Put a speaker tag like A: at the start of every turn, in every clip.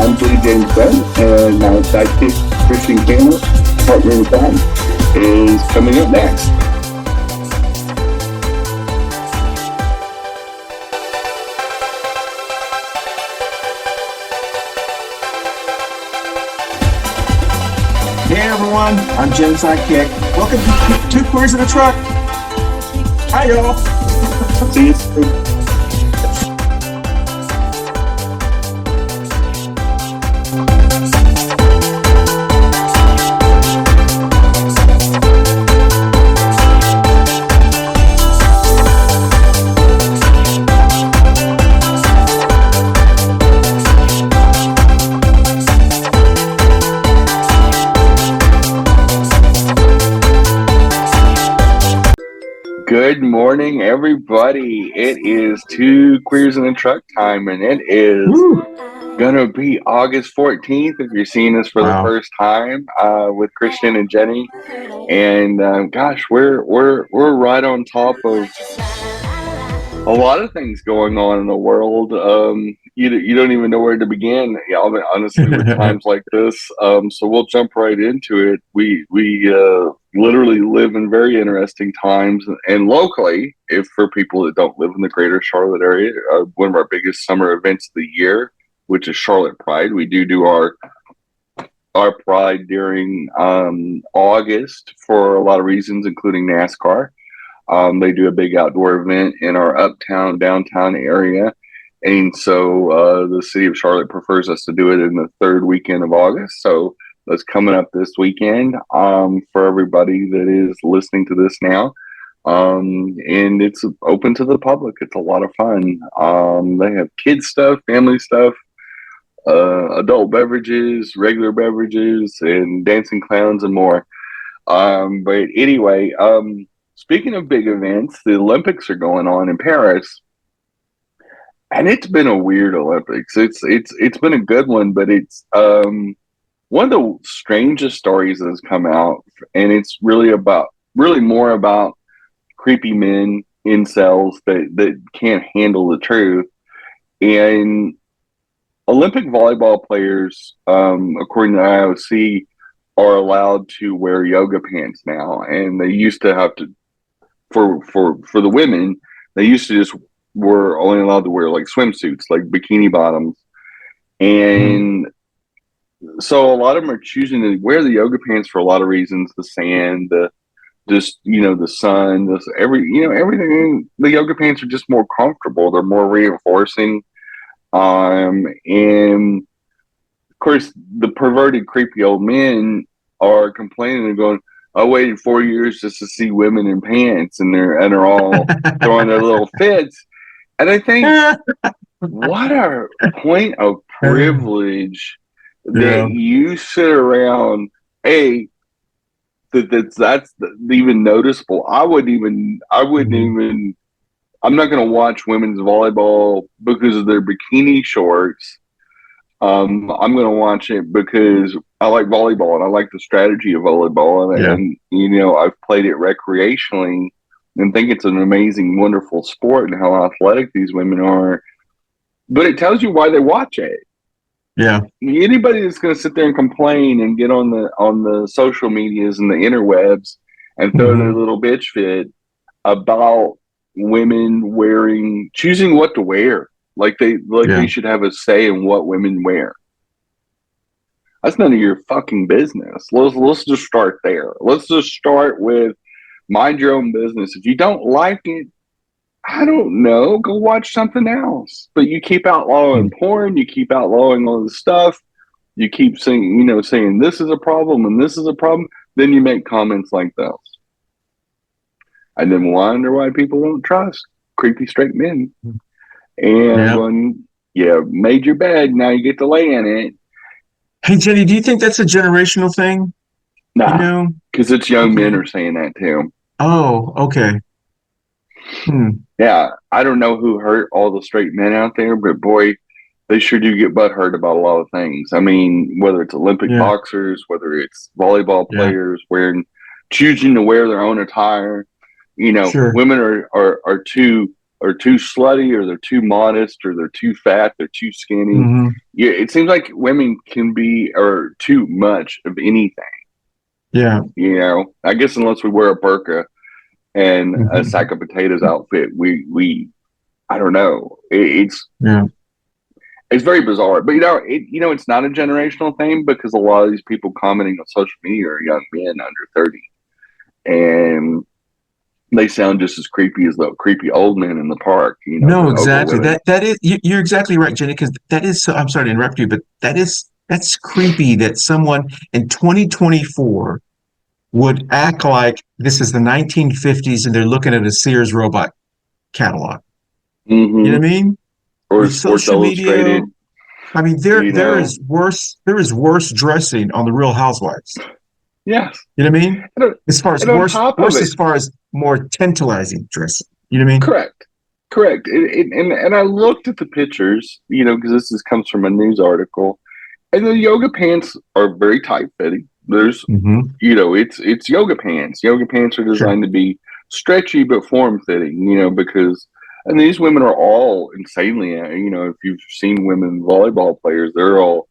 A: I'm Jenny-Jaymes and my sidekick, Christian Cano, partner in crime, is coming up next.
B: Hey everyone, I'm Jen's sidekick. Welcome to Two Queers in a Truck. Hi y'all.
A: See you soon. Good morning, everybody. It is Two Queers in a Truck time, and it is gonna be August 14th. If you're seeing this for the first time, with Christian and Jenny, and gosh, we're right on top of a lot of things going on in the world. You don't even know where to begin. Honestly, with times like this. So we'll jump right into it. We literally live in very interesting times, and locally, if for people that don't live in the greater Charlotte area, one of our biggest summer events of the year, which is Charlotte Pride. We do our Pride during August for a lot of reasons, including NASCAR. They do a big outdoor event in our downtown area. And so the city of Charlotte prefers us to do it in the third weekend of August. So that's coming up this weekend for everybody that is listening to this now. And it's open to the public. It's a lot of fun. They have kids stuff, family stuff, adult beverages, regular beverages, and dancing clowns and more. But anyway, speaking of big events, the Olympics are going on in Paris, and it's been a weird Olympics. It's been a good one, but it's one of the strangest stories that has come out, and it's really more about creepy men, incels that can't handle the truth. And Olympic volleyball players, according to IOC, are allowed to wear yoga pants now, and they used to have to. For the women, they used to just were only allowed to wear like swimsuits, like bikini bottoms, and so a lot of them are choosing to wear the yoga pants for a lot of reasons: the sand, the sun, everything. The yoga pants are just more comfortable. They're more reinforcing, and of course, the perverted, creepy old men are complaining and going, I waited 4 years just to see women in pants, and they're all throwing their little fits. And I think, what a point of privilege that you sit around. That's even noticeable. I'm not going to watch women's volleyball because of their bikini shorts. I'm going to watch it because I like volleyball and I like the strategy of volleyball. And I've played it recreationally and think it's an amazing, wonderful sport and how athletic these women are. But it tells you why they watch it.
B: Yeah.
A: Anybody that's going to sit there and complain and get on the social medias and the interwebs and throw their little bitch fit about women choosing what to wear. They should have a say in what women wear. That's none of your fucking business. Let's just start there. Let's just start with mind your own business. If you don't like it, I don't know, go watch something else. But you keep outlawing porn, you keep outlawing all this stuff, you keep saying this is a problem and this is a problem, then you make comments like those. I then wonder why people don't trust creepy straight men. And made your bed, now you get to lay in it.
B: Hey, Jenny, do you think that's a generational thing?
A: Nah, because it's young men are saying that too.
B: Oh, okay.
A: Yeah, I don't know who hurt all the straight men out there, but boy, they sure do get butthurt about a lot of things. I mean, whether it's Olympic boxers, whether it's volleyball players choosing to wear their own attire. Women are too are too slutty, or they're too modest, or they're too fat, they're too skinny.
B: Mm-hmm.
A: Yeah, it seems like women can be or too much of anything.
B: Yeah.
A: I guess unless we wear a burqa and
B: Mm-hmm.
A: a sack of potatoes outfit, we I don't know. It's very bizarre, but it's not a generational thing, because a lot of these people commenting on social media are young men under 30, and they sound just as creepy as the creepy old men in the park.
B: No, exactly. That is, you're exactly right, Jenny. Because that is. So, I'm sorry to interrupt you, but that's creepy that someone in 2024 would act like this is the 1950s and they're looking at a Sears robot catalog.
A: Mm-hmm.
B: You know what I mean?
A: Or
B: With
A: Sports
B: social media,
A: Illustrated.
B: I mean, there is worse dressing on the Real Housewives.
A: Yes.
B: You know what I mean? As far as
A: and on top of it,
B: as far as more tantalizing dressing. You know what I mean?
A: Correct. And I looked at the pictures, because comes from a news article, and the yoga pants are very tight fitting. There's, it's yoga pants. Yoga pants are designed to be stretchy but form fitting, because, and these women are all insanely, if you've seen women volleyball players, they're all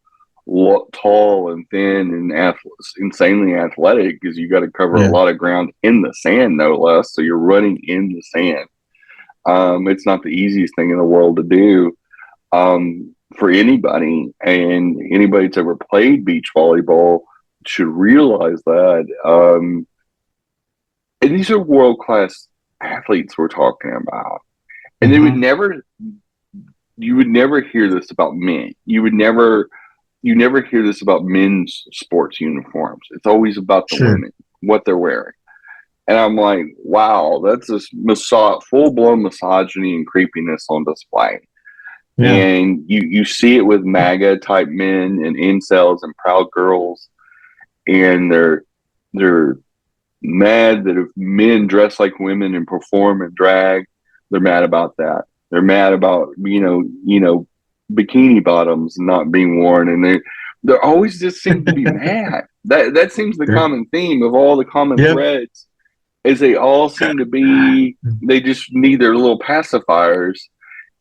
A: tall and thin and insanely athletic, because you got to cover a lot of ground in the sand, no less. So you're running in the sand. It's not the easiest thing in the world to do. For anybody, and anybody that's ever played beach volleyball should realize that. And these are world-class athletes we're talking about. And you would never hear this about men. You never hear this about men's sports uniforms. It's always about the women, what they're wearing. And I'm like, wow, that's this full-blown misogyny and creepiness on display. Yeah. And you see it with MAGA type men and incels and proud girls, and they're mad that if men dress like women and perform and drag, they're mad about that. They're mad about bikini bottoms not being worn, and they're always just seem to be mad. That seems the common theme of all the common threads, is they all seem to be, they just need their little pacifiers.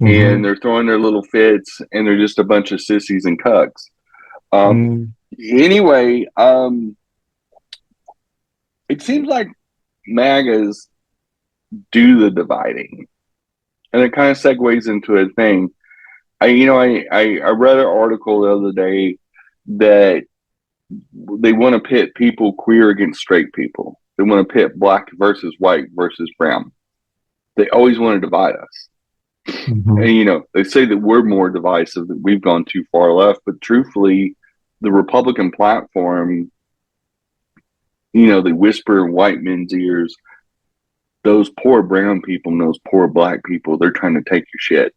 A: And they're throwing their little fits, and they're just a bunch of sissies and cucks. Anyway, it seems like MAGAs do the dividing, and it kind of segues into a thing. I read an article the other day that they want to pit people queer against straight people. They want to pit black versus white versus brown. They always want to divide us. And, they say that we're more divisive, that we've gone too far left. But truthfully, the Republican platform, they whisper in white men's ears, those poor brown people and those poor black people, they're trying to take your shit.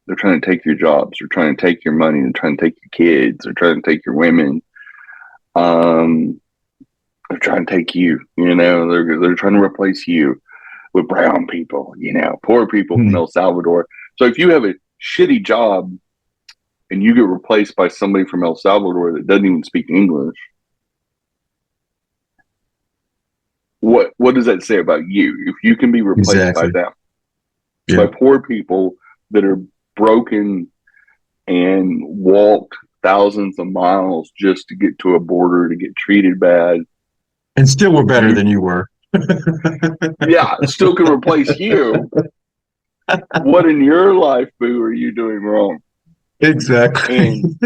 A: They're trying to take your jobs. They're trying to take your money. They're trying to take your kids. They're trying to take your women. They're trying to take you, they're trying to replace you with brown people, poor people from El Salvador. So if you have a shitty job and you get replaced by somebody from El Salvador that doesn't even speak English, what does that say about you? If you can be replaced by them, by poor people that are broken and walked thousands of miles just to get to a border to get treated bad,
B: and still were better than you were.
A: Yeah, still can replace you. What in your life, boo, are you doing wrong?
B: Exactly.
A: And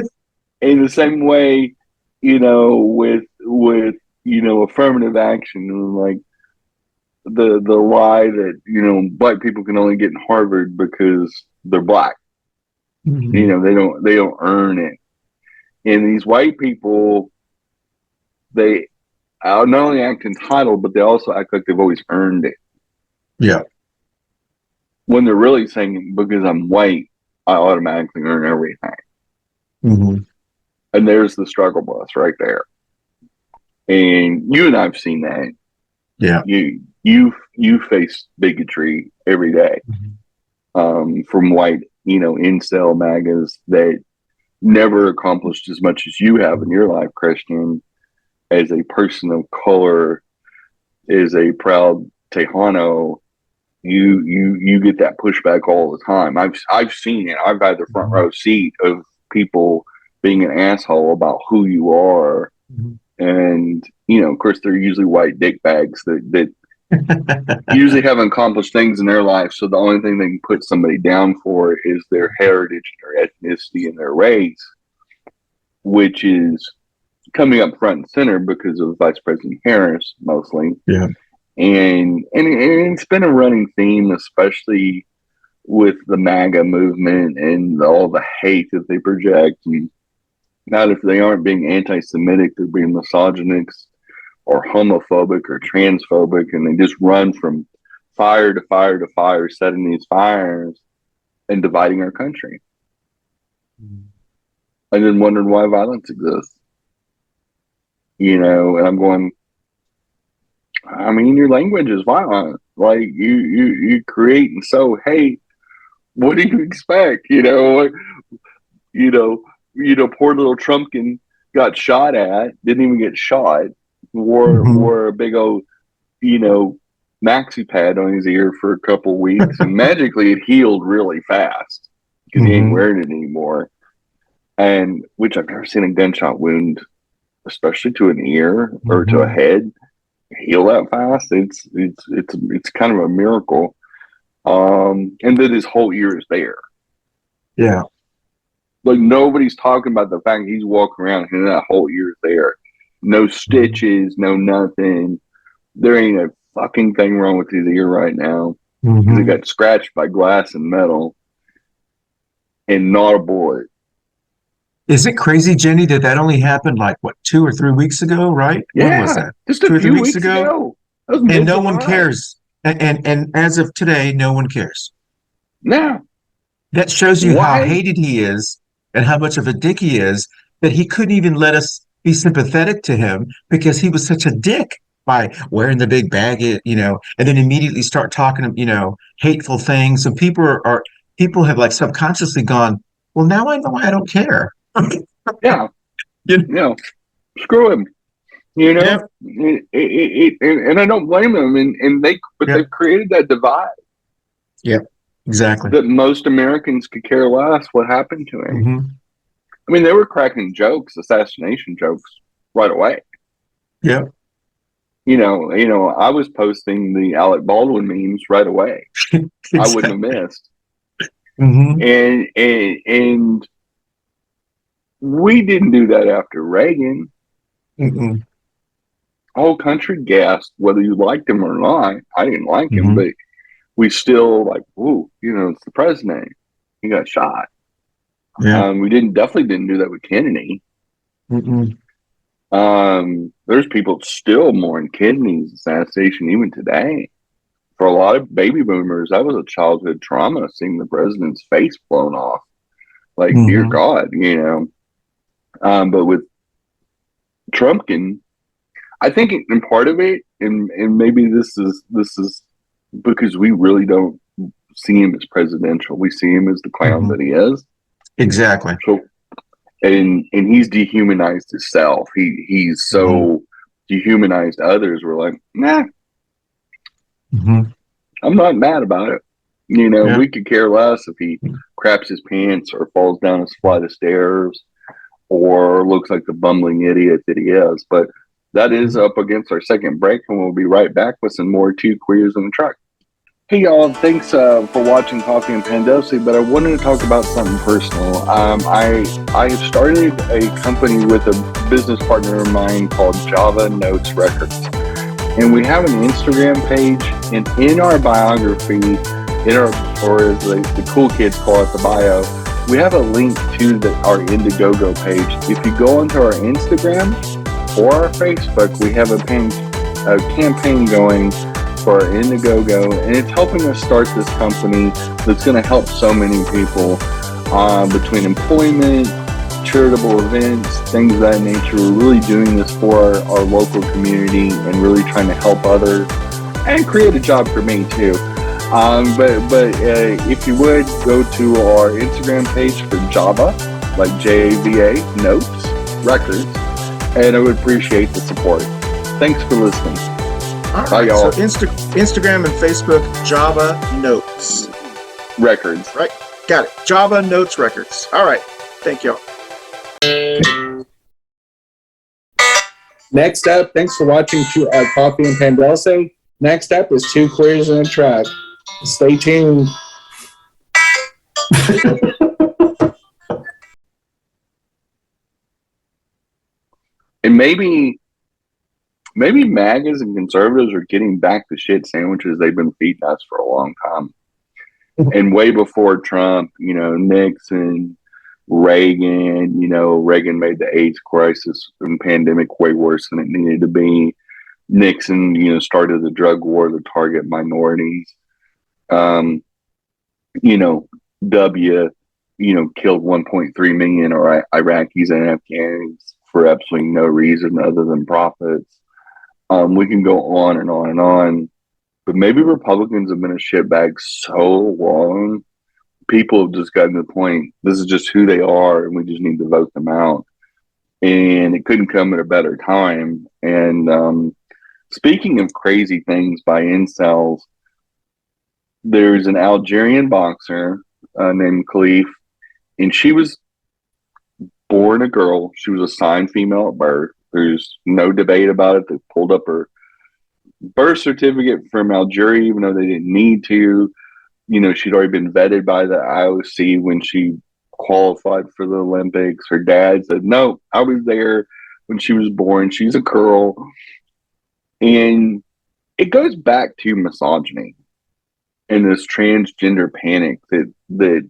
A: in the same way, with affirmative action, and like the lie that black people can only get in Harvard because they're black. They don't earn it. And these white people, they not only act entitled, but they also act like they've always earned it.
B: Yeah.
A: When they're really saying, because I'm white, I automatically earn everything. And there's the struggle bus right there. And you and I've seen that.
B: Yeah.
A: You face bigotry every day from white, incel MAGAs that never accomplished as much as you have in your life, Christian, as a person of color, as a proud Tejano, you get that pushback all the time. I've seen it. I've had the front row seat of people being an asshole about who you are, and of course, they're usually white dick bags that usually haven't accomplished things in their life. So the only thing they can put somebody down for is their heritage, their ethnicity, and their race, which is coming up front and center because of Vice President Harris, mostly.
B: Yeah.
A: And it's been a running theme, especially with the MAGA movement and all the hate that they project. And not if they aren't being anti-Semitic, they're being misogynist or homophobic or transphobic, and they just run from fire to fire to fire, setting these fires and dividing our country. I then wondered why violence exists. And I'm going, I mean, your language is violent. Like you create and sow hate. What do you expect? Poor little Trumpkin got shot at, didn't even get shot, wore a big old, maxi pad on his ear for a couple of weeks, and magically it healed really fast because he ain't wearing it anymore. And which I've never seen a gunshot wound, especially to an ear or to a head, heal that fast. It's kind of a miracle. And that his whole ear is there.
B: Yeah.
A: Like nobody's talking about the fact he's walking around and that whole ear is there. No stitches, no nothing. There ain't a fucking thing wrong with his ear right now. He got scratched by glass and metal and not a bullet.
B: Is it crazy, Jenny, that only happened 2 or 3 weeks ago, right?
A: Yeah,
B: when was that?
A: Just a few weeks ago.
B: And no one cares. And as of today, no one cares.
A: No.
B: That shows you how hated he is and how much of a dick he is, that he couldn't even let us be sympathetic to him because he was such a dick by wearing the big bag, and then immediately start talking, hateful things. And people have subconsciously gone, well, now I know why I don't care.
A: Yeah. Screw him.
B: Yeah.
A: And I don't blame them. They've created that divide.
B: Yeah, exactly.
A: That most Americans could care less what happened to him. I mean, they were cracking jokes, assassination jokes, right away.
B: Yeah.
A: I was posting the Alec Baldwin memes right away. Exactly. I wouldn't have missed. And we didn't do that after Reagan. Whole country gasped, whether you liked him or not. I didn't like him, but we still ooh, it's the president. He got shot.
B: Yeah.
A: We definitely didn't do that with Kennedy. There's people still mourn Kennedy's assassination even today. For a lot of baby boomers, that was a childhood trauma, seeing the president's face blown off. Dear God, but with Trumpkin, I think in part of it, and maybe this is because we really don't see him as presidential. We see him as the clown that he is.
B: Exactly.
A: So, and he's dehumanized himself. He's so dehumanized others. We're like, nah. I'm not mad about it. We could care less if he craps his pants or falls down a flight of stairs or looks like the bumbling idiot that he is. But that is up against our second break, and we'll be right back with some more Two Queers in the Truck. Hey, y'all. Thanks for watching Coffee and Pandosi, but I wanted to talk about something personal. I have started a company with a business partner of mine called Java Notes Records. And we have an Instagram page, and in our biography, or as the cool kids call it, the bio, we have a link to our Indiegogo page. If you go onto our Instagram or our Facebook, we have a campaign going for our Indiegogo, and it's helping us start this company that's going to help so many people between employment, charitable events, things of that nature. We're really doing this for our local community and really trying to help others and create a job for me too. But if you would go to our Instagram page for Java, like Java Notes Records, and I would appreciate the support. Thanks for listening.
B: All right. So Instagram and Facebook, Java Notes
A: Records.
B: Right. Got it. Java Notes Records. All right. Thank y'all.
C: Next up, thanks for watching Coffee and Pandelse. Next up is Two Queers and a Truck. Stay tuned.
A: And maybe MAGAs and conservatives are getting back the shit sandwiches they've been feeding us for a long time. And way before Trump, Nixon, Reagan, Reagan made the AIDS crisis and pandemic way worse than it needed to be. Nixon, started the drug war to target minorities. W, killed 1.3 million Iraqis and Afghans for absolutely no reason other than profits. We can go on and on and on. But maybe Republicans have been a shitbag so long, people have just gotten to the point, this is just who they are, and we just need to vote them out. And it couldn't come at a better time. And speaking of crazy things by incels, there's an Algerian boxer named Khalif, and she was born a girl. She was assigned female at birth. There's no debate about it. They pulled up her birth certificate from Algeria, even though they didn't need to. She'd already been vetted by the IOC when she qualified for the Olympics. Her dad said, no, I was there when she was born. She's a girl. And it goes back to misogyny and this transgender panic that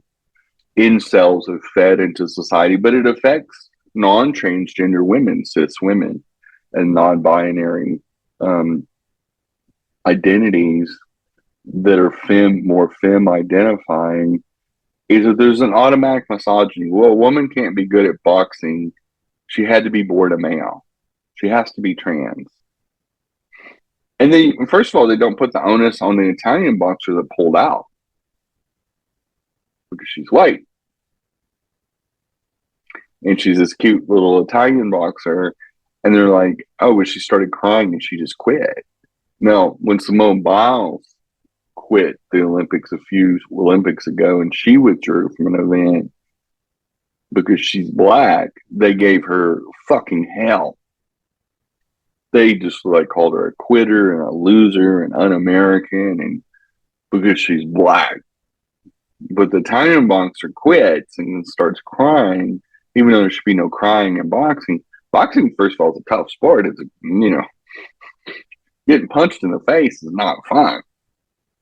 A: incels have fed into society, but it affects non-transgender women, cis women, and non-binary identities that are more femme identifying, is that there's an automatic misogyny. Well, a woman can't be good at boxing. She had to be born a male. She has to be trans. And then, first of all, they don't put the onus on the Italian boxer that pulled out because she's white. And she's this cute little Italian boxer. And they're like, oh, well, she started crying and she just quit. Now, when Simone Biles quit the Olympics a few Olympics ago and she withdrew from an event because she's black, they gave her fucking hell. They just called her a quitter and a loser and un-American, and because she's black. But the Italian boxer quits and starts crying, even though there should be no crying in boxing. Boxing, first of all, is a tough sport. It's getting punched in the face is not fun.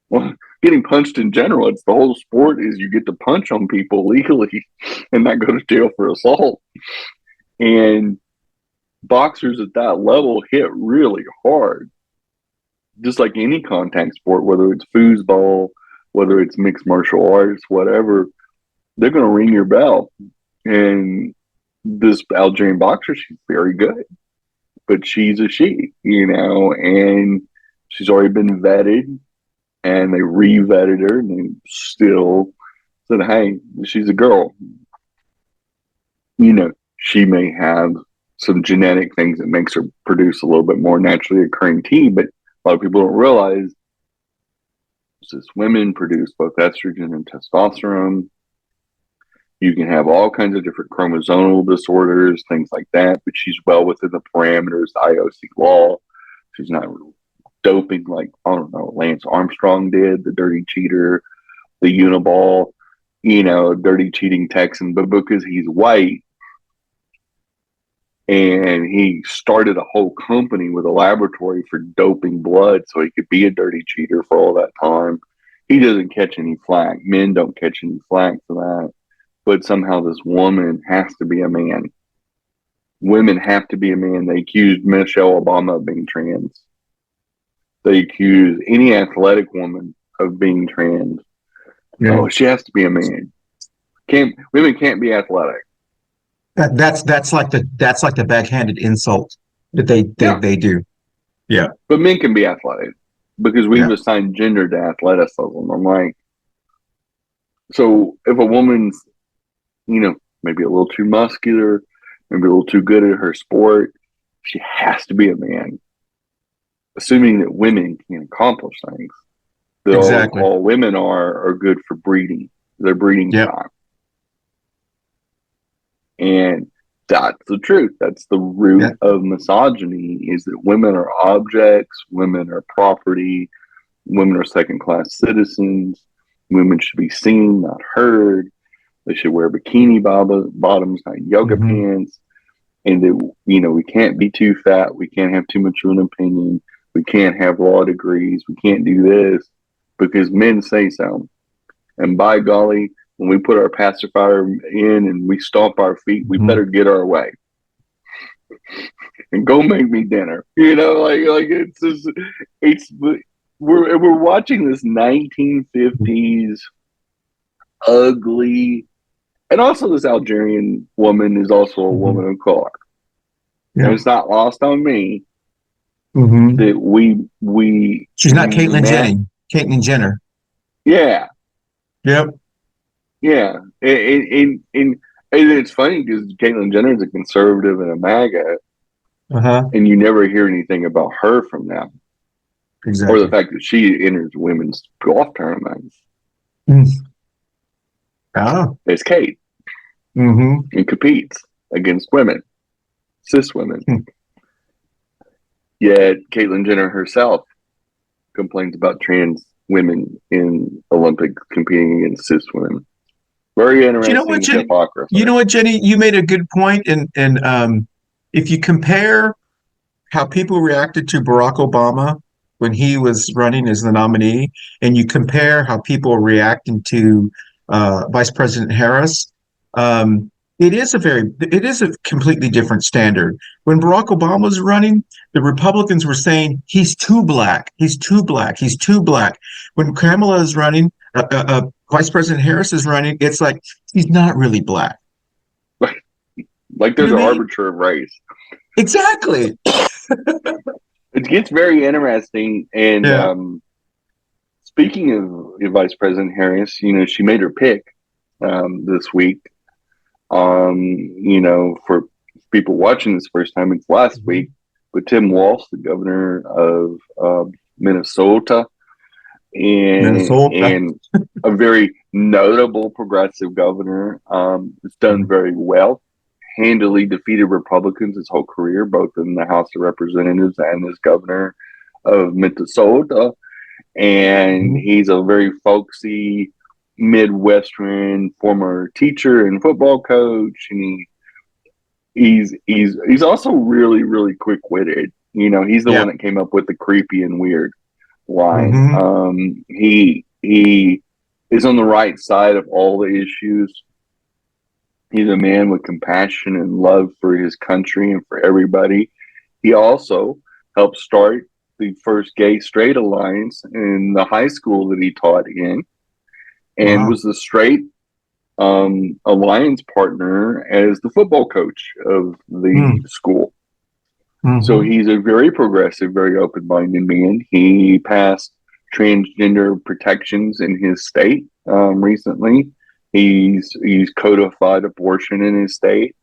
A: Well, getting punched in general, it's the whole sport is you get to punch on people legally and not go to jail for assault. And boxers at that level hit really hard. Just like any contact sport, whether it's foosball, whether it's mixed martial arts, whatever, they're going to ring your bell. And this Algerian boxer, she's very good. But she's a she, and she's already been vetted. And they re-vetted her, and they still said, hey, she's a girl. She may have some genetic things that makes her produce a little bit more naturally occurring T, but a lot of people don't realize cis women produce both estrogen and testosterone. You can have all kinds of different chromosomal disorders, things like that, but she's well within the parameters of the IOC law. She's not doping like, I don't know, Lance Armstrong did, the dirty cheater, the Uniball, dirty cheating Texan, but because he's white and he started a whole company with a laboratory for doping blood so he could be a dirty cheater for all that time, he doesn't catch any flack. Men don't catch any flack for that. But somehow this woman has to be a man. Women have to be a man. They accused Michelle Obama of being trans. They accuse any athletic woman of being trans. Yeah. Oh, she has to be a man. Women can't be athletic.
B: That's like the backhanded insult that they do. Yeah.
A: But men can be athletic because we've assigned gender to athleticism. I'm like, so if a woman's, maybe a little too muscular, maybe a little too good at her sport, she has to be a man. assuming that women can accomplish things. That
B: Exactly.
A: all women are good for breeding. They're breeding time. And that's the truth. That's the root of misogyny, is that women are objects, women are property, women are second-class citizens, women should be seen, not heard. They should wear bikini bottoms, not yoga pants. And that, we can't be too fat. We can't have too much of an opinion. We can't have law degrees. We can't do this because men say so. And by golly, when we put our pacifier in and we stomp our feet, we better get our way and go make me dinner. Like it's just, we're watching this 1950s ugly, and also this Algerian woman is also a woman of color. And it's not lost on me that we
B: she's not Caitlyn Jenner.
A: Yeah.
B: Yep.
A: Yeah. And it's funny because Caitlyn Jenner is a conservative and a MAGA. And you never hear anything about her from them.
B: Exactly.
A: Or the fact that she enters women's golf tournaments. It's Kate. And competes against women, cis women. Yet Caitlyn Jenner herself complains about trans women in Olympics competing against cis women. Very interesting hypocrisy.
B: You know what, Jenny? You made a good point. And if you compare how people reacted to Barack Obama when he was running as the nominee, and you compare how people are reacting to Vice President Harris, it is a completely different standard. When Barack Obama was running, the Republicans were saying he's too black, he's too black, he's too black. When Kamala is running, Vice President Harris is running, it's like he's not really black.
A: Like there's an arbiter of race.
B: Exactly.
A: It gets very interesting. And speaking of Vice President Harris, she made her pick this week. For people watching this first time, it's last week, but Tim Walz, the governor of Minnesota, and a very notable progressive governor, has done very well. Handily defeated Republicans his whole career, both in the House of Representatives and as governor of Minnesota. And he's a very folksy Midwestern former teacher and football coach, and he's also really, really quick-witted. He's the one that came up with the creepy and weird line. He is on the right side of all the issues. He's a man with compassion and love for his country and for everybody. He also helped start the first gay-straight alliance in the high school that he taught in, and was the straight alliance partner as the football coach of the school. So he's a very progressive, very open-minded man. He passed transgender protections in his state recently. He's codified abortion in his state.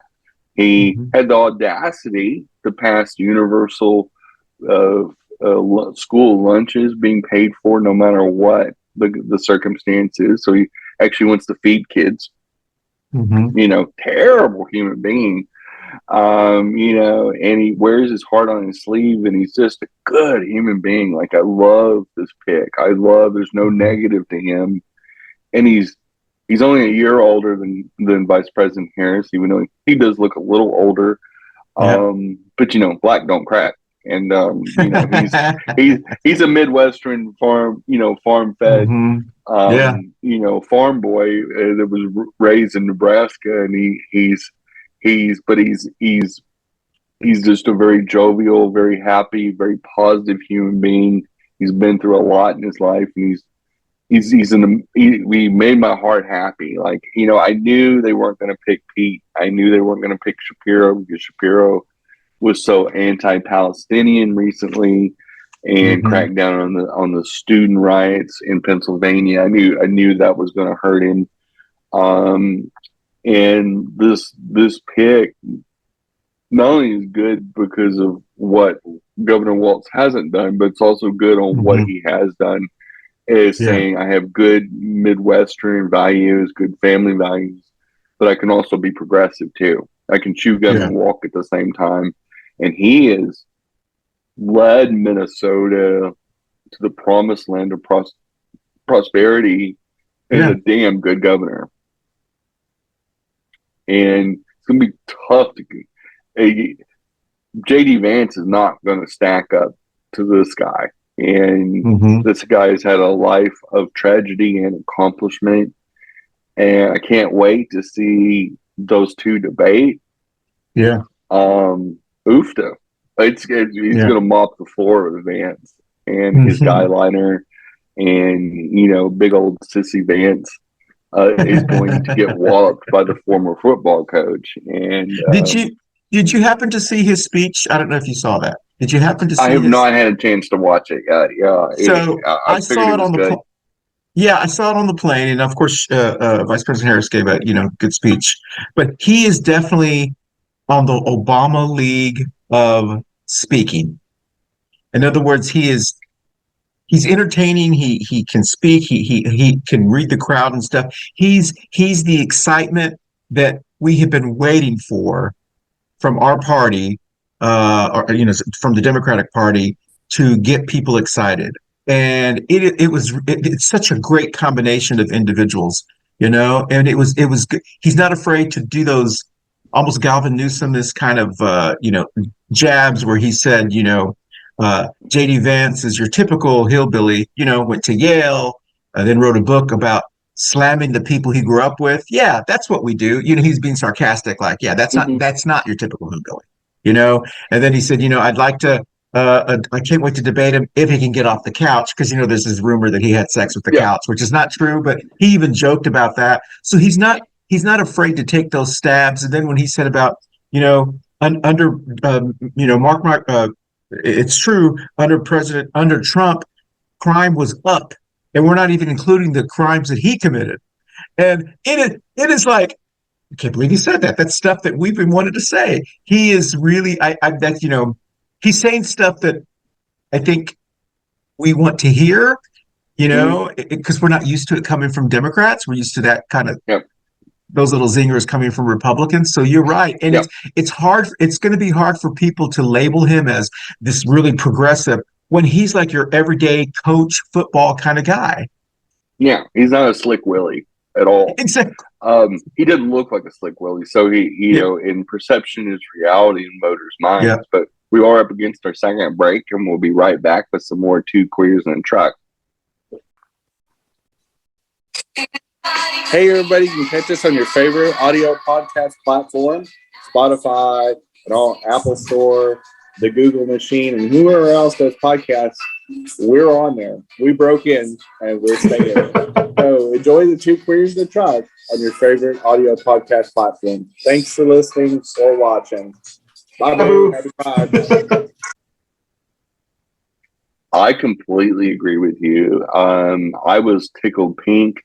A: He had the audacity to pass universal school lunches being paid for no matter what the circumstances. So he actually wants to feed kids. Terrible human being. And he wears his heart on his sleeve, and he's just a good human being. Like, I love this pick. There's no negative to him. And he's only a year older than Vice President Harris, even though he does look a little older. But black don't crack. And he's a Midwestern farm fed farm boy that was raised in Nebraska, and he's just a very jovial, very happy, very positive human being. He's been through a lot in his life, and he made my heart happy. Like, I knew they weren't going to pick Pete. I knew they weren't going to pick Shapiro, because Shapiro was so anti-Palestinian recently and cracked down on the student riots in Pennsylvania. I knew that was going to hurt him. And this pick not only is good because of what Governor Walz hasn't done, but it's also good on what
B: Mm-hmm.
A: he has done, is
B: Yeah.
A: saying I have good Midwestern values, good family values, but I can also be progressive too. I can chew gum
B: Yeah.
A: and walk at the same time. And he has led Minnesota to the promised land of prosperity and is
B: Yeah.
A: a damn good governor. And it's going to be tough to JD Vance is not going to stack up to this guy. And
B: Mm-hmm.
A: this guy has had a life of tragedy and accomplishment. And I can't wait to see those two debate.
B: Yeah.
A: Oofta. He's
B: Yeah.
A: going to mop the floor with Vance and his
B: Mm-hmm.
A: guy liner. And, big old sissy Vance is going to get walloped by the former football coach. And
B: Did you happen to see his speech? I don't know if you saw that. Did you happen to
A: I
B: see
A: have
B: his?
A: not had a chance to watch it yet. Yeah,
B: So
A: I
B: I
A: figured
B: saw
A: it
B: it
A: was
B: on the
A: good.
B: yeah, I saw it on the plane, and of course, Vice President Harris gave a good speech. But he is definitely on the Obama league of speaking. In other words, he's entertaining. He can speak. He can read the crowd and stuff. He's the excitement that we have been waiting for from our party, or from the Democratic Party, to get people excited. And it's such a great combination of individuals, and it was good. He's not afraid to do those almost Galvin Newsom this kind of jabs where he said, JD Vance is your typical hillbilly, went to Yale, then wrote a book about slamming the people he grew up with. Yeah, that's what we do. He's being sarcastic, like, yeah, that's not
A: Mm-hmm.
B: that's not your typical hillbilly, And then he said, I'd like to. I can't wait to debate him if he can get off the couch because there's this rumor that he had sex with the
A: Yeah.
B: couch, which is not true, but he even joked about that. So he's not afraid to take those stabs. And then when he said about under Mark, it's true under Trump, crime was up, and we're not even including the crimes that he committed. And it is like, I can't believe he said that. That's stuff that we've been wanting to say. He is really, that's, he's saying stuff that I think we want to hear, because we're not used to it coming from Democrats. We're used to that kind of,
A: Yep.
B: those little zingers coming from Republicans. So you're right. And
A: Yep.
B: it's hard. It's going to be hard for people to label him as this really progressive when he's like your everyday coach football kind of guy.
A: Yeah, he's not a slick Willie at all.
B: Exactly.
A: He doesn't look like a slick Willie. So in perception is reality in voters' minds.
B: Yeah.
A: But we are up against our second break, and we'll be right back with some more Two Queers in a Truck.
C: Hey, everybody, you can catch us on your favorite audio podcast platform, Spotify, and all Apple Store, the Google machine, and whoever else does podcasts. We're on there. We broke in, and we're staying. So enjoy the Two Queers in a Truck on your favorite audio podcast platform. Thanks for listening or watching. Bye, boo. Happy time.
A: I completely agree with you. I was tickled pink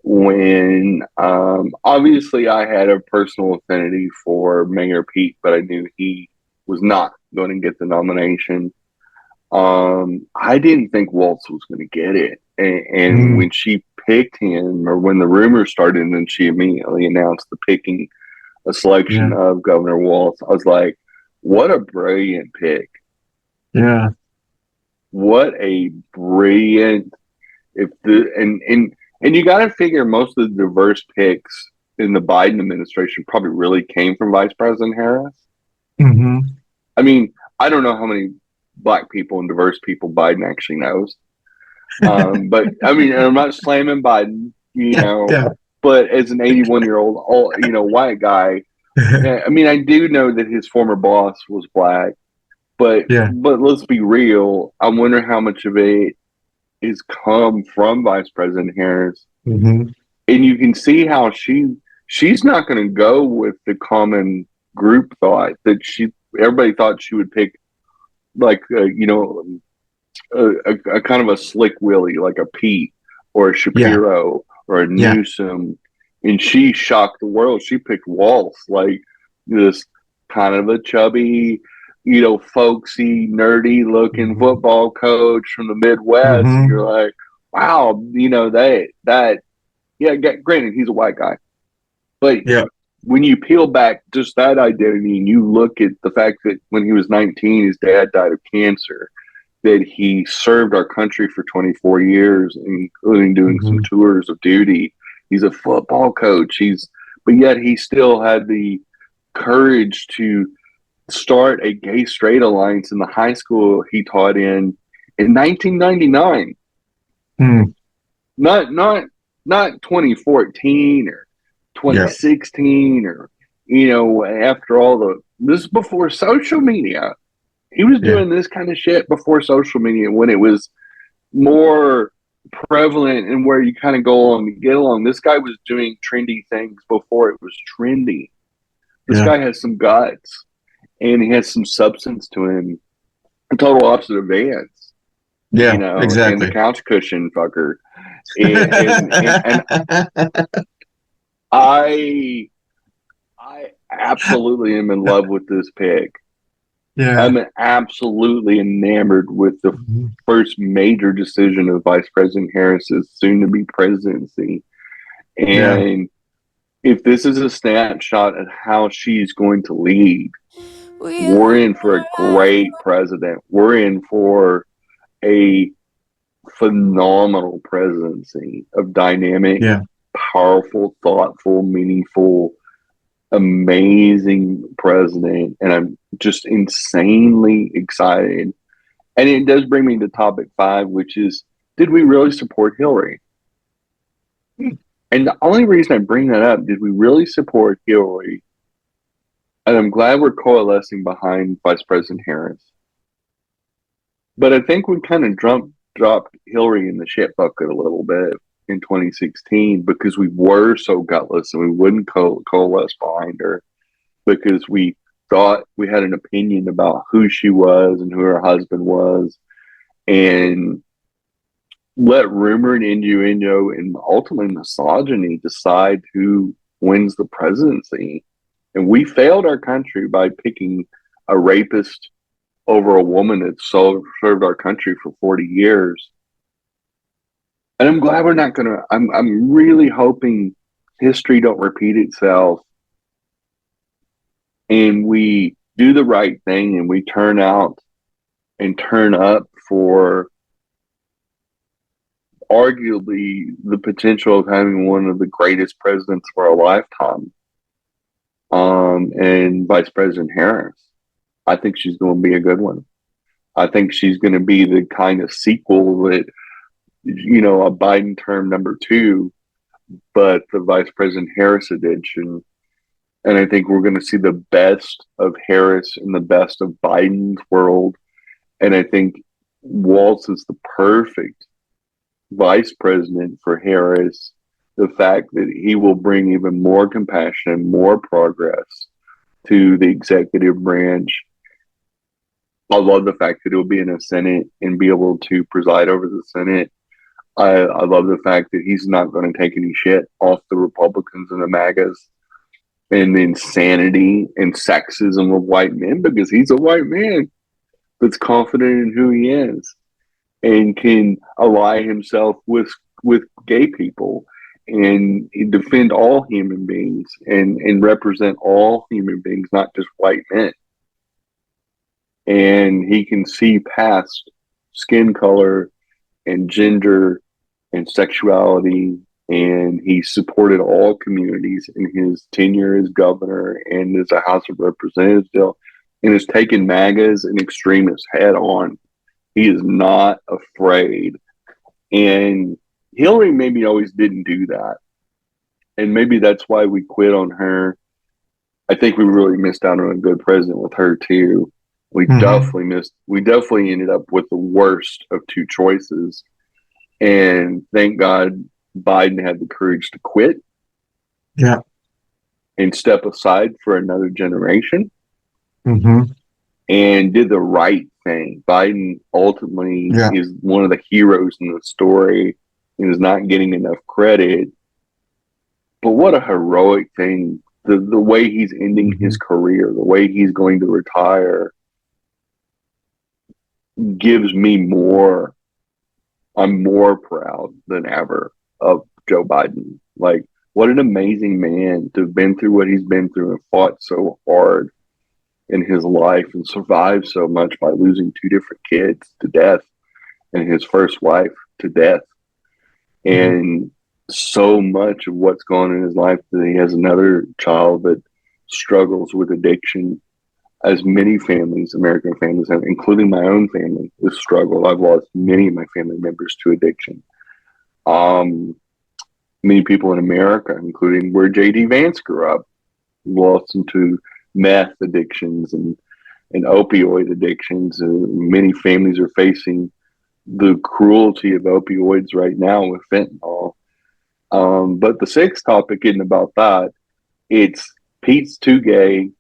A: when obviously I had a personal affinity for Mayor Pete, but I knew he was not going to get the nomination. I didn't think Walz was going to get it. And when she picked him, or when the rumors started, and then she immediately announced a selection of Governor Walz, I was like, what a brilliant pick.
B: Yeah.
A: What a brilliant, and you got to figure most of the diverse picks in the Biden administration probably really came from Vice President Harris.
B: Mm-hmm.
A: I mean, I don't know how many Black people and diverse people Biden actually knows. But I mean, I'm not slamming Biden, but as an 81-year-old, white guy, I mean, I do know that his former boss was Black, but let's be real. I wonder how much of it is come from Vice President Harris.
B: Mm-hmm.
A: And you can see how she's not going to go with the common group thought that everybody thought she would pick, like a kind of a slick Willie, like a Pete or a Shapiro or a Newsom, and she shocked the world. She picked Walz, like this kind of a chubby, folksy, nerdy looking football coach from the Midwest. And you're like, wow, granted, he's a white guy. But when you peel back just that identity and you look at the fact that when he was 19, his dad died of cancer, that he served our country for 24 years, including doing some tours of duty. He's a football coach. But yet he still had the courage to start a gay straight alliance in the high school he taught in 1999. Not 2014 or 2016 or after this is before social media. He was doing this kind of shit before social media, when it was more prevalent and where you kind of go along and get along. This guy was doing trendy things before it was trendy. This guy has some guts and he has some substance to him. A total opposite of Vance.
B: Exactly.
A: And the couch cushion fucker. And I absolutely am in love with this pick. I'm absolutely enamored with the first major decision of Vice President Harris's soon-to-be presidency. And if this is a snapshot of how she's going to lead, we're in for a great president. We're in for a phenomenal presidency of dynamic, powerful, thoughtful, meaningful, amazing president. And I'm just insanely excited. And it does bring me to topic 5, which is, did we really support Hillary? And the only reason I bring that up, did we really support Hillary? And I'm glad we're coalescing behind Vice President Harris. But I think we kind of dropped Hillary in the shit bucket a little bit in 2016 because we were so gutless and we wouldn't coalesce behind her because we thought we had an opinion about who she was and who her husband was, and let rumor and innuendo and ultimately misogyny decide who wins the presidency. And we failed our country by picking a rapist over a woman that served our country for 40 years. And I'm glad we're not going to, I'm really hoping history don't repeat itself and we do the right thing and we turn out and turn up for arguably the potential of having one of the greatest presidents of our lifetime. And Vice President Harris. I think she's going to be a good one. I think she's going to be the kind of sequel that, a Biden term number 2, but the Vice President Harris edition. And I think we're going to see the best of Harris and the best of Biden's world. And I think Walz is the perfect vice president for Harris. The fact that he will bring even more compassion and more progress to the executive branch. I love the fact that he'll be in a Senate and be able to preside over the Senate. I love the fact that he's not going to take any shit off the Republicans and the MAGAs and the insanity and sexism of white men, because he's a white man that's confident in who he is and can ally himself with gay people and defend all human beings and represent all human beings, not just white men. And he can see past skin color and gender and sexuality, and he supported all communities in his tenure as governor and as a House of Representatives bill, and has taken MAGAs and extremists head on. He is not afraid. And Hillary maybe always didn't do that. And maybe that's why we quit on her. I think we really missed out on a good president with her too. We definitely ended up with the worst of two choices. And thank God Biden had the courage to quit.
B: Yeah.
A: And step aside for another generation.
B: Mm-hmm.
A: And did the right thing. Biden ultimately is one of the heroes in the story and is not getting enough credit. But what a heroic thing. The way he's ending his career, the way he's going to retire, gives me more. I'm more proud than ever of Joe Biden. Like, what an amazing man to have been through what he's been through and fought so hard in his life and survived so much by losing 2 different kids to death and his first wife to death. And so much of what's going on in his life that he has another child that struggles with addiction, as many families, American families have, including my own family, has struggled. I've lost many of my family members to addiction. Many people in America, including where J.D. Vance grew up, lost them to meth addictions and opioid addictions. Many families are facing the cruelty of opioids right now with fentanyl. But the 6th topic isn't about that. It's Pete's too gay.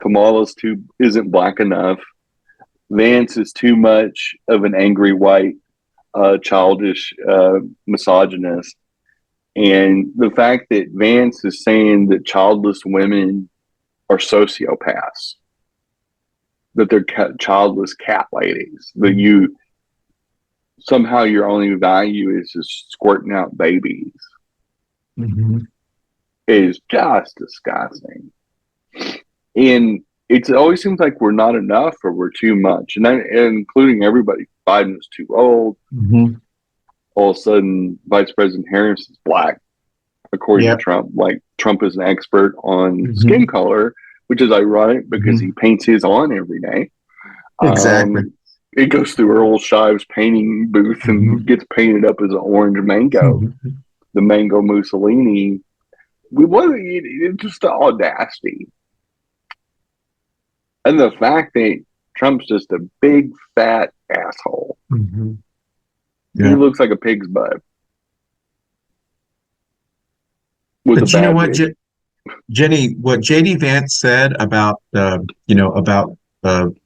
A: Kamala's isn't black enough. Vance is too much of an angry white, childish misogynist. And the fact that Vance is saying that childless women are sociopaths, that they're childless cat ladies, that somehow your only value is just squirting out babies, is just disgusting. And it always seems like we're not enough or we're too much. And including everybody. Biden's too old. All of a sudden, Vice President Harris is black, according to Trump. Like, Trump is an expert on skin color, which is ironic because he paints his on every day.
B: Exactly.
A: It goes through Earl Shive's painting booth and gets painted up as an orange mango, the mango Mussolini. It's just the audacity. And the fact that Trump's just a big, fat asshole. He looks like a pig's butt.
B: But you know what, Jenny, what J.D. Vance said about,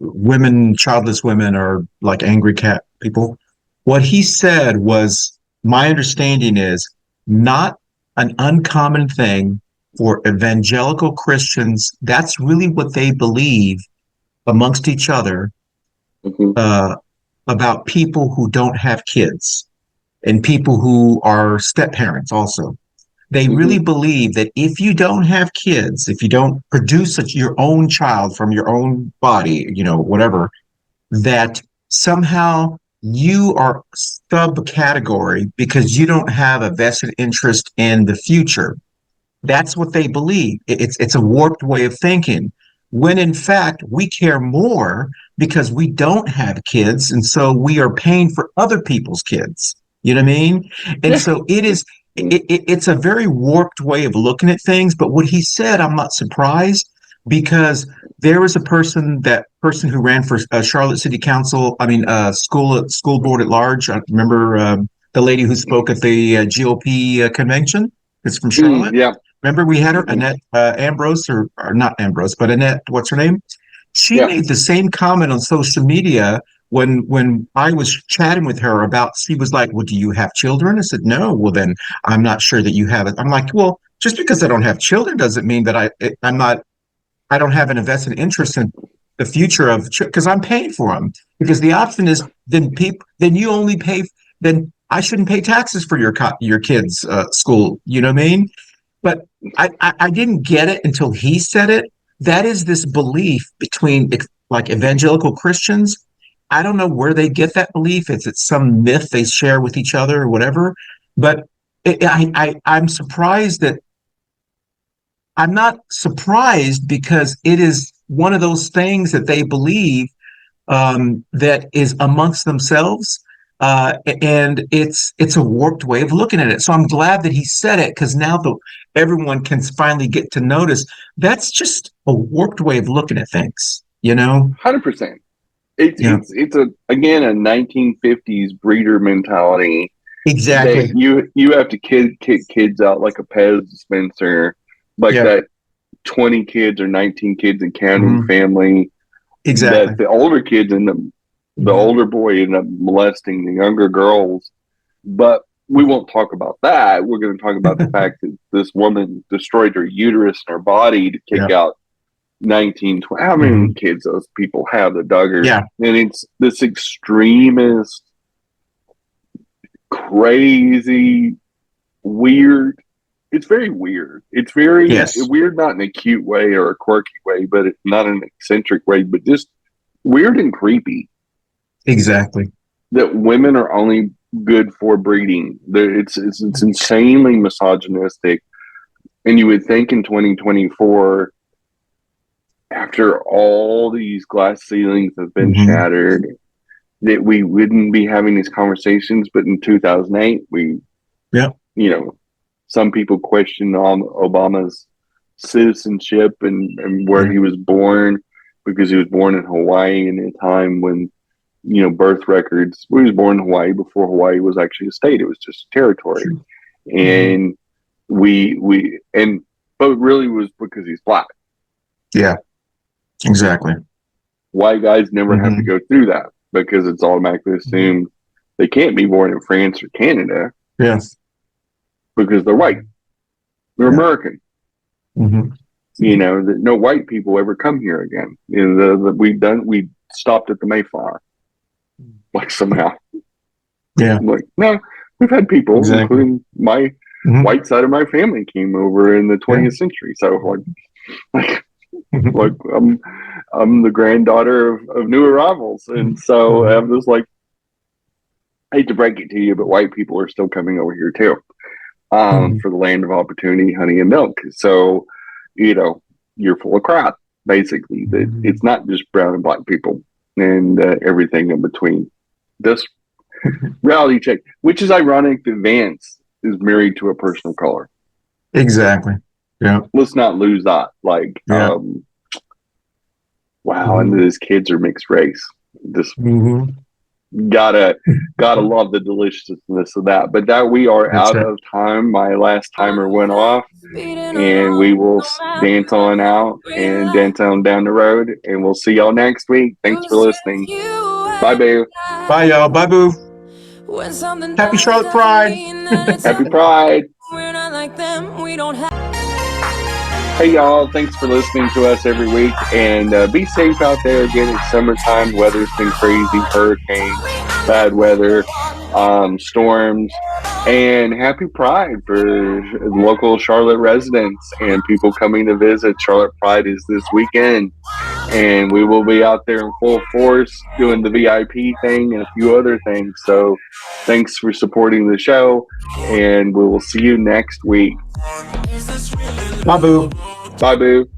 B: women, childless women are like angry cat people. What he said was, my understanding is, not an uncommon thing for evangelical Christians. That's really what they believe amongst each other about people who don't have kids and people who are step parents also. They really believe that if you don't have kids, if you don't produce your own child from your own body, whatever, that somehow you are subcategory because you don't have a vested interest in the future. That's what they believe. It's a warped way of thinking, when in fact we care more because we don't have kids, and so we are paying for other people's kids. You know what I mean? And so it's a very warped way of looking at things. But what he said, I'm not surprised, because there was a person who ran for Charlotte City Council. School board at large. I remember the lady who spoke at the GOP convention. It's from Charlotte. Remember we had her, Annette Ambrose, or not Ambrose, but Annette, what's her name? She made the same comment on social media when I was chatting with her about, she was like, well, do you have children? I said, no. Well, then I'm not sure that you have it. I'm like, well, just because I don't have children doesn't mean that I don't have an invested interest in the future of, because I'm paying for them. Because the option is, then you only pay, then I shouldn't pay taxes for your kids' school. You know what I mean? But I didn't get it until he said it. That is this belief between like evangelical Christians. I don't know where they get that belief. It's some myth they share with each other or whatever. But I'm surprised that I'm not surprised, because it is one of those things that they believe that is amongst themselves. And it's a warped way of looking at it. So I'm glad that he said it, because now everyone can finally get to notice that's just a warped way of looking at things,
A: 100%. It's a 1950s breeder mentality.
B: Exactly.
A: You have to kick kids out like a Pez dispenser, like that 20 kids or 19 kids and counting family.
B: Exactly.
A: That the older kids and the older boy end up molesting the younger girls. But we won't talk about that. We're going to talk about the fact that this woman destroyed her uterus and her body to kick out 1920. How many kids those people have, the Duggars?
B: Yeah.
A: And it's this extremist, crazy, weird. It's very weird. It's very weird, not in a cute way or a quirky way, but it's not in an eccentric way, but just weird and creepy.
B: Exactly.
A: That women are only good for breeding. It's insanely misogynistic. And you would think in 2024, after all these glass ceilings have been shattered, that we wouldn't be having these conversations. But in 2008, some people questioned Obama's citizenship and where he was born, because he was born in Hawaii in a time when, birth records, he was born in Hawaii before Hawaii was actually a state. It was just a territory. Sure. And but it really was because he's black.
B: Yeah, exactly.
A: White guys never have to go through that because it's automatically assumed they can't be born in France or Canada.
B: Yes.
A: Because they're white. They're American. That no white people ever come here again. We stopped at the Mayflower. Like somehow.
B: Yeah.
A: Like, no, we've had people, including my white side of my family, came over in the 20th century. So like I'm the granddaughter of new arrivals. And so I'm just like, I hate to break it to you, but white people are still coming over here too. For the land of opportunity, honey, and milk. So, you're full of crap, basically. That it's not just brown and black people and everything in between. This reality check, which is ironic that Vance is married to a person of color.
B: Exactly. Yeah.
A: Let's not lose that. Wow, and his kids are mixed race. Just gotta love the deliciousness of that. But that we are out of time. My last timer went off, and we will dance on out and dance on down the road, and we'll see y'all next week. Thanks for listening. Bye, boo.
B: Bye, y'all. Bye, boo. Happy Charlotte Pride.
A: Happy Pride. Hey, y'all. Thanks for listening to us every week. And be safe out there. Again, it's summertime. Weather's been crazy. Hurricanes, bad weather, storms. And happy Pride for local Charlotte residents and people coming to visit. Charlotte Pride is this weekend. And we will be out there in full force doing the VIP thing and a few other things. So thanks for supporting the show. And we will see you next week.
B: Bye, boo.
A: Bye, boo.